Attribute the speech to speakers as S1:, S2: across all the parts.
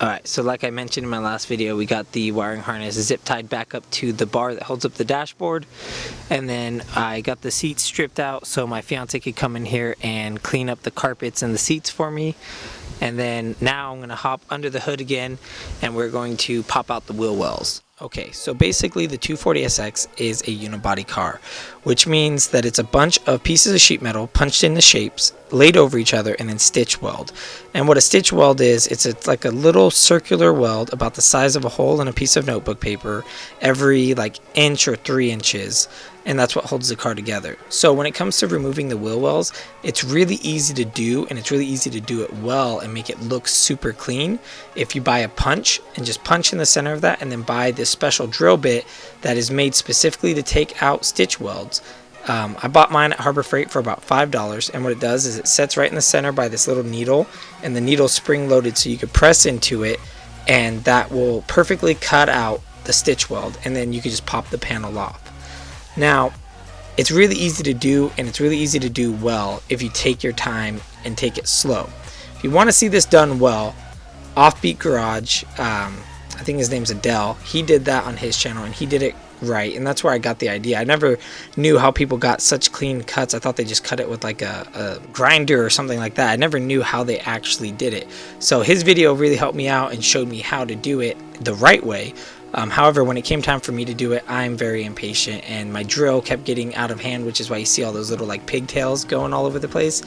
S1: Alright, so like I mentioned in my last video, we got the wiring harness zip tied back up to the bar that holds up the dashboard, and then I got the seats stripped out so my fiance could come in here and clean up the carpets and the seats for me. And then now I'm going to hop under the hood again and we're going to pop out the wheel wells. Okay, so basically the 240SX is a unibody car, which means that it's a bunch of pieces of sheet metal punched into shapes, laid over each other, and then stitch weld. And what a stitch weld is, it's like a little circular weld about the size of a hole in a piece of notebook paper every like inch or 3 inches. And that's what holds the car together. So when it comes to removing the wheel wells, it's really easy to do, and it's really easy to do it well and make it look super clean if you buy a punch and just punch in the center of that, and then buy this special drill bit that is made specifically to take out stitch welds. I bought mine at Harbor Freight for about $5, and what it does is it sets right in the center by this little needle, and the needle's spring loaded so you could press into it, and that will perfectly cut out the stitch weld, and then you can just pop the panel off. Now, it's really easy to do, and it's really easy to do well if you take your time and take it slow. If you want to see this done well, Offbeat Garage, I think his name's Adele, he did that on his channel and he did it right, and that's where I got the idea. I never knew how people got such clean cuts. I thought they just cut it with like a grinder or something like that. I never knew how they actually did it. So his video really helped me out and showed me how to do it the right way. However, when it came time for me to do it, I'm very impatient, and my drill kept getting out of hand, which is why you see all those little like pigtails going all over the place.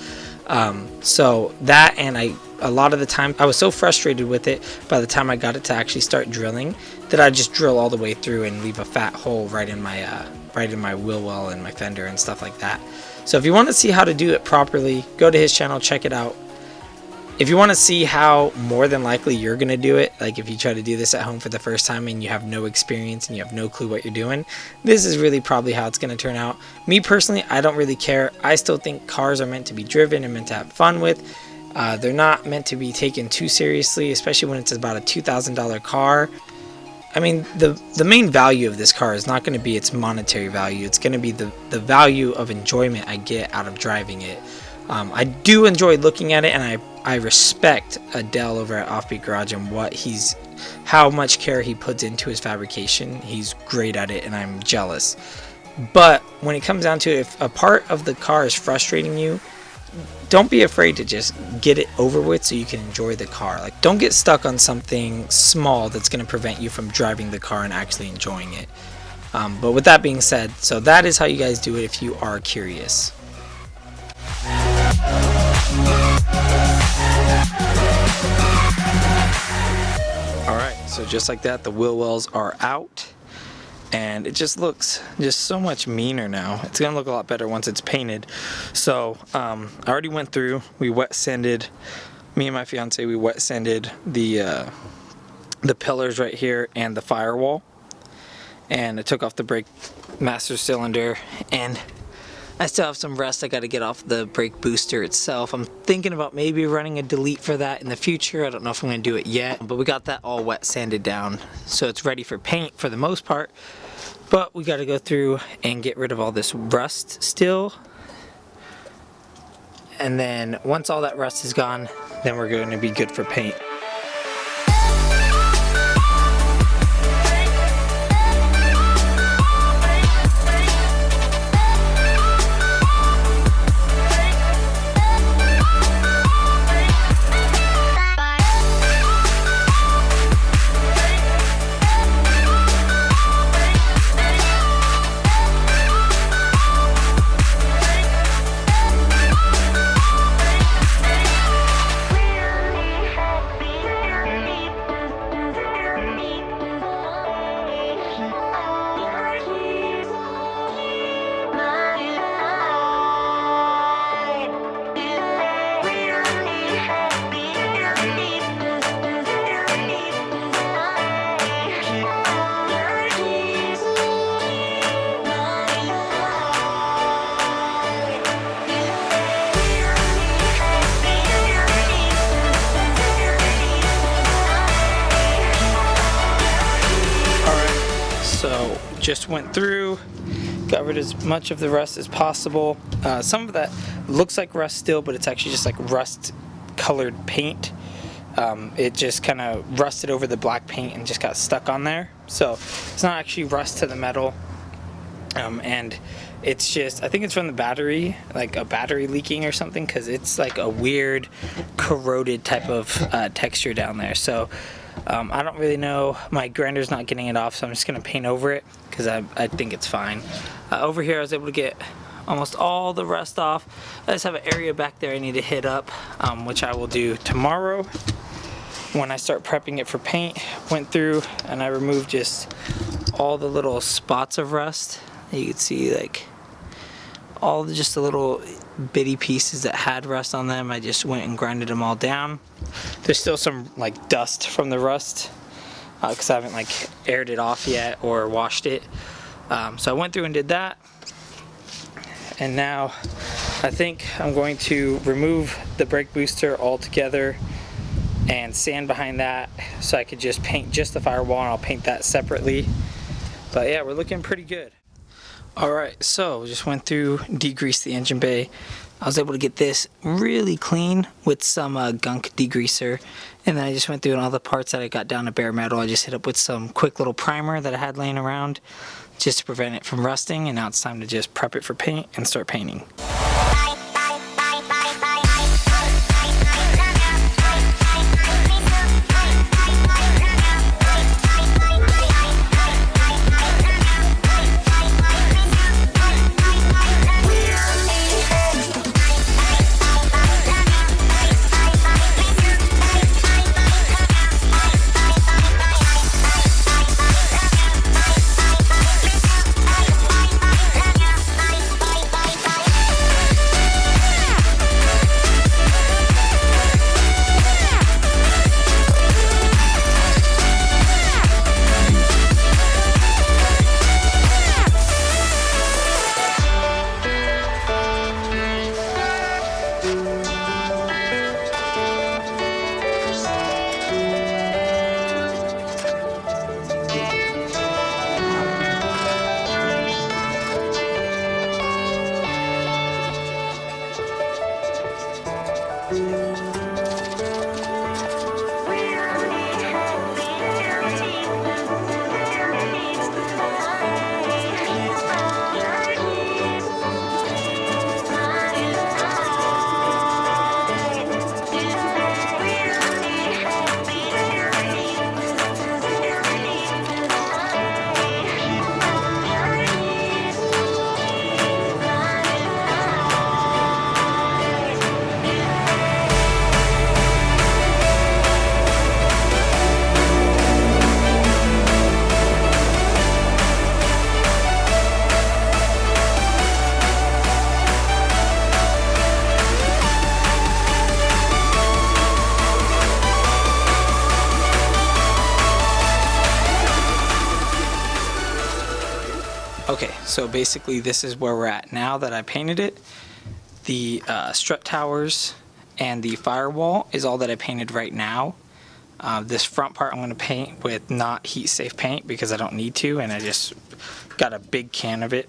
S1: So that, and a lot of the time I was so frustrated with it by the time I got it to actually start drilling that I just drill all the way through and leave a fat hole right in my wheel well and my fender and stuff like that. So if you want to see how to do it properly, go to his channel, check it out. If you want to see how more than likely you're going to do it, like if you try to do this at home for the first time and you have no experience and you have no clue what you're doing, this is really probably how it's going to turn out. Me personally, I don't really care. I still think cars are meant to be driven and meant to have fun with. They're not meant to be taken too seriously, especially when it's about a $2,000 car. I mean, the main value of this car is not going to be its monetary value. It's going to be the value of enjoyment I get out of driving it. I do enjoy looking at it, and I respect Adele over at Offbeat Garage and how much care he puts into his fabrication. He's great at it, and I'm jealous. But when it comes down to it, if a part of the car is frustrating you, don't be afraid to just get it over with so you can enjoy the car. Like, don't get stuck on something small that's going to prevent you from driving the car and actually enjoying it. But with that being said, so that is how you guys do it if you are curious. Alright, so just like that, the wheel wells are out, and it just looks just so much meaner now. It's gonna look a lot better once it's painted. So I already went through, we wet sanded, me and my fiance, we wet sanded the pillars right here and the firewall, and I took off the brake master cylinder, and I still have some rust I got to get off the brake booster itself. I'm thinking about maybe running a delete for that in the future. I don't know if I'm going to do it yet, but we got that all wet sanded down, so it's ready for paint for the most part. But we got to go through and get rid of all this rust still. And then once all that rust is gone, then we're going to be good for paint. Just went through, got rid of as much of the rust as possible. Some of that looks like rust still, but it's actually just like rust colored paint. it just kind of rusted over the black paint and just got stuck on there. So it's not actually rust to the metal, and it's just, I think it's from the battery, like a battery leaking or something, because it's like a weird corroded type of texture down there. So I don't really know, my grinder's not getting it off, so I'm just going to paint over it because I think it's fine. Over here I was able to get almost all the rust off. I just have an area back there I need to hit up, which I will do tomorrow when I start prepping it for paint. Went through and I removed just all the little spots of rust. You can see like all just the little bitty pieces that had rust on them. I just went and grinded them all down. There's still some like dust from the rust because I haven't like aired it off yet or washed it. So I went through and did that. And now I think I'm going to remove the brake booster altogether and sand behind that so I could just paint just the firewall, and I'll paint that separately. But yeah, we're looking pretty good. Alright, so just went through, degreased the engine bay. I was able to get this really clean with some gunk degreaser, and then I just went through and all the parts that I got down to bare metal, I just hit up with some quick little primer that I had laying around just to prevent it from rusting, and now it's time to just prep it for paint and start painting. Okay, so basically this is where we're at now that I painted it. The strut towers and the firewall is all that I painted right now. This front part I'm going to paint with not heat safe paint because I don't need to, and I just got a big can of it,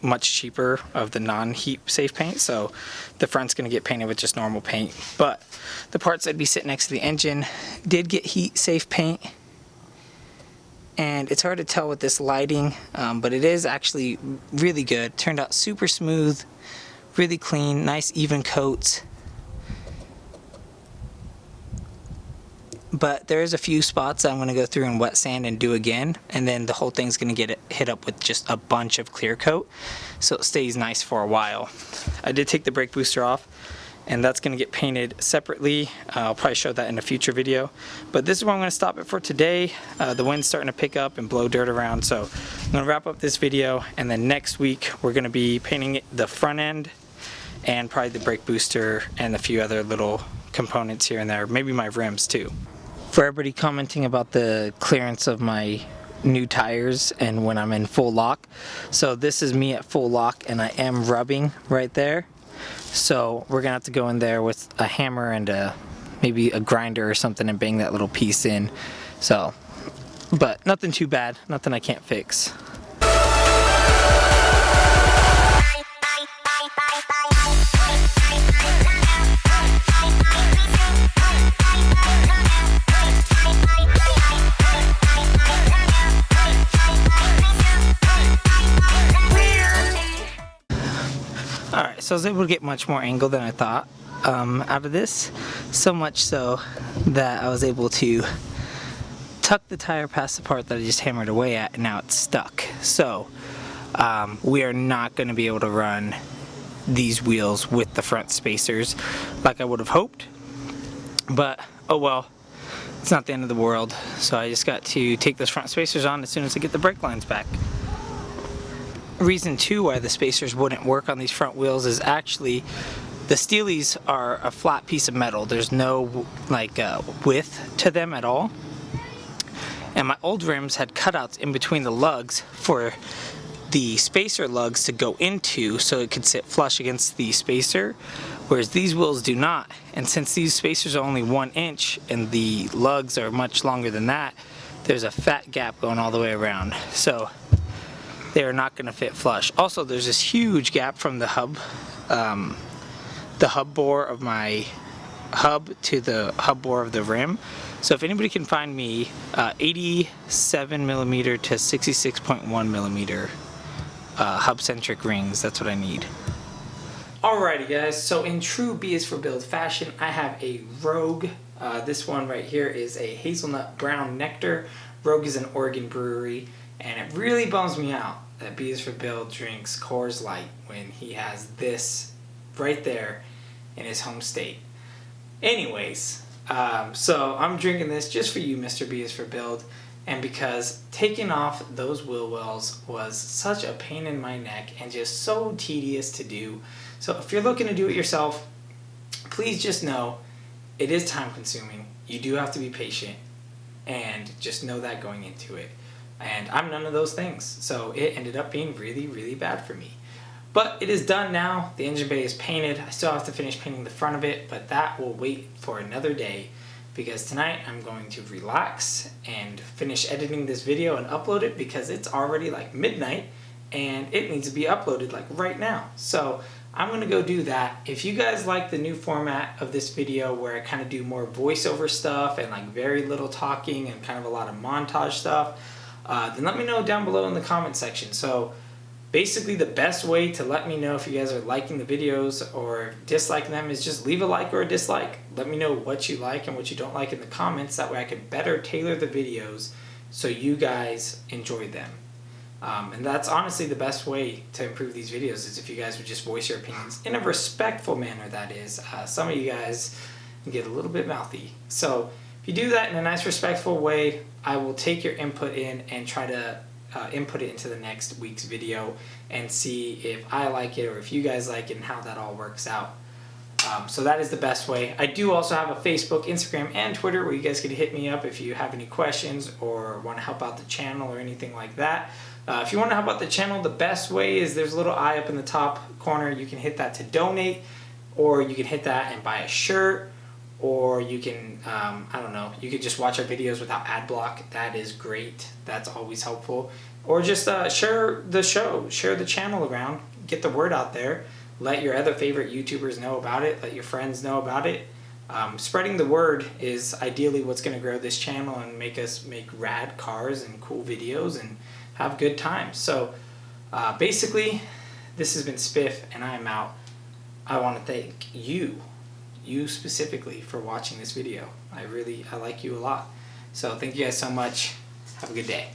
S1: much cheaper, of the non-heat safe paint, so the front's going to get painted with just normal paint. But the parts that'd be sitting next to the engine did get heat safe paint. And it's hard to tell with this lighting, but it is actually really good. Turned out super smooth, really clean, nice even coats. But there is a few spots that I'm going to go through and wet sand and do again, and then the whole thing's going to get hit up with just a bunch of clear coat, so it stays nice for a while. I did take the brake booster off, and that's going to get painted separately. I'll probably show that in a future video. But this is where I'm going to stop it for today. The wind's starting to pick up and blow dirt around, so I'm going to wrap up this video, and then next week we're going to be painting the front end and probably the brake booster and a few other little components here and there, maybe my rims too. For everybody commenting about the clearance of my new tires and when I'm in full lock, so this is me at full lock and I am rubbing right there. So we're gonna have to go in there with a hammer and maybe a grinder or something and bang that little piece in. So, but nothing too bad, nothing I can't fix. So I was able to get much more angle than I thought out of this. So much so that I was able to tuck the tire past the part that I just hammered away at, and now it's stuck. So we are not going to be able to run these wheels with the front spacers like I would have hoped. But oh well, it's not the end of the world. So I just got to take those front spacers on as soon as I get the brake lines back. Reason 2 why the spacers wouldn't work on these front wheels is actually the steelies are a flat piece of metal. There's no like width to them at all. And my old rims had cutouts in between the lugs for the spacer lugs to go into so it could sit flush against the spacer, whereas these wheels do not. And since these spacers are only 1 inch and the lugs are much longer than that, there's a fat gap going all the way around. So they are not going to fit flush. Also, there's this huge gap from the hub bore of my hub to the hub bore of the rim. So if anybody can find me 87mm to 66.1mm hub-centric rings, that's what I need. Alrighty guys, so in true B is for Build fashion, I have a Rogue. This one right here is a hazelnut brown nectar. Rogue is an Oregon brewery, and it really bums me out that B is for Build drinks Coors Light when he has this right there in his home state. Anyways, so I'm drinking this just for you, Mr. B is for Build, and because taking off those wheel wells was such a pain in my neck and just so tedious to do. So if you're looking to do it yourself, please just know it is time consuming. You do have to be patient, and just know that going into it. And I'm none of those things, so it ended up being really, really bad for me. But it is done now. The engine bay is painted. I still have to finish painting the front of it, but that will wait for another day, because tonight I'm going to relax and finish editing this video and upload it, because it's already like midnight and it needs to be uploaded like right now. So I'm going to go do that. If you guys like the new format of this video where I kind of do more voiceover stuff and like very little talking and kind of a lot of montage stuff, then let me know down below in the comment section. So basically the best way to let me know if you guys are liking the videos or disliking them is just leave a like or a dislike. Let me know what you like and what you don't like in the comments. That way I can better tailor the videos so you guys enjoy them. And that's honestly the best way to improve these videos, is if you guys would just voice your opinions in a respectful manner, that is. Some of you guys get a little bit mouthy. So if you do that in a nice respectful way, I will take your input in and try to input it into the next week's video and see if I like it or if you guys like it and how that all works out. So that is the best way. I do also have a Facebook, Instagram, and Twitter where you guys can hit me up if you have any questions or want to help out the channel or anything like that. If you want to help out the channel, the best way is there's a little eye up in the top corner. You can hit that to donate, or you can hit that and buy a shirt, or you can, I don't know, you could just watch our videos without ad block. That is great. That's always helpful. Or just share the show, share the channel around, get the word out there. Let your other favorite YouTubers know about it. Let your friends know about it. Spreading the word is ideally what's going to grow this channel and make us make rad cars and cool videos and have good times. So basically, this has been Spiff, and I am out. I want to thank you specifically for watching this video. I like you a lot. So thank you guys so much. Have a good day.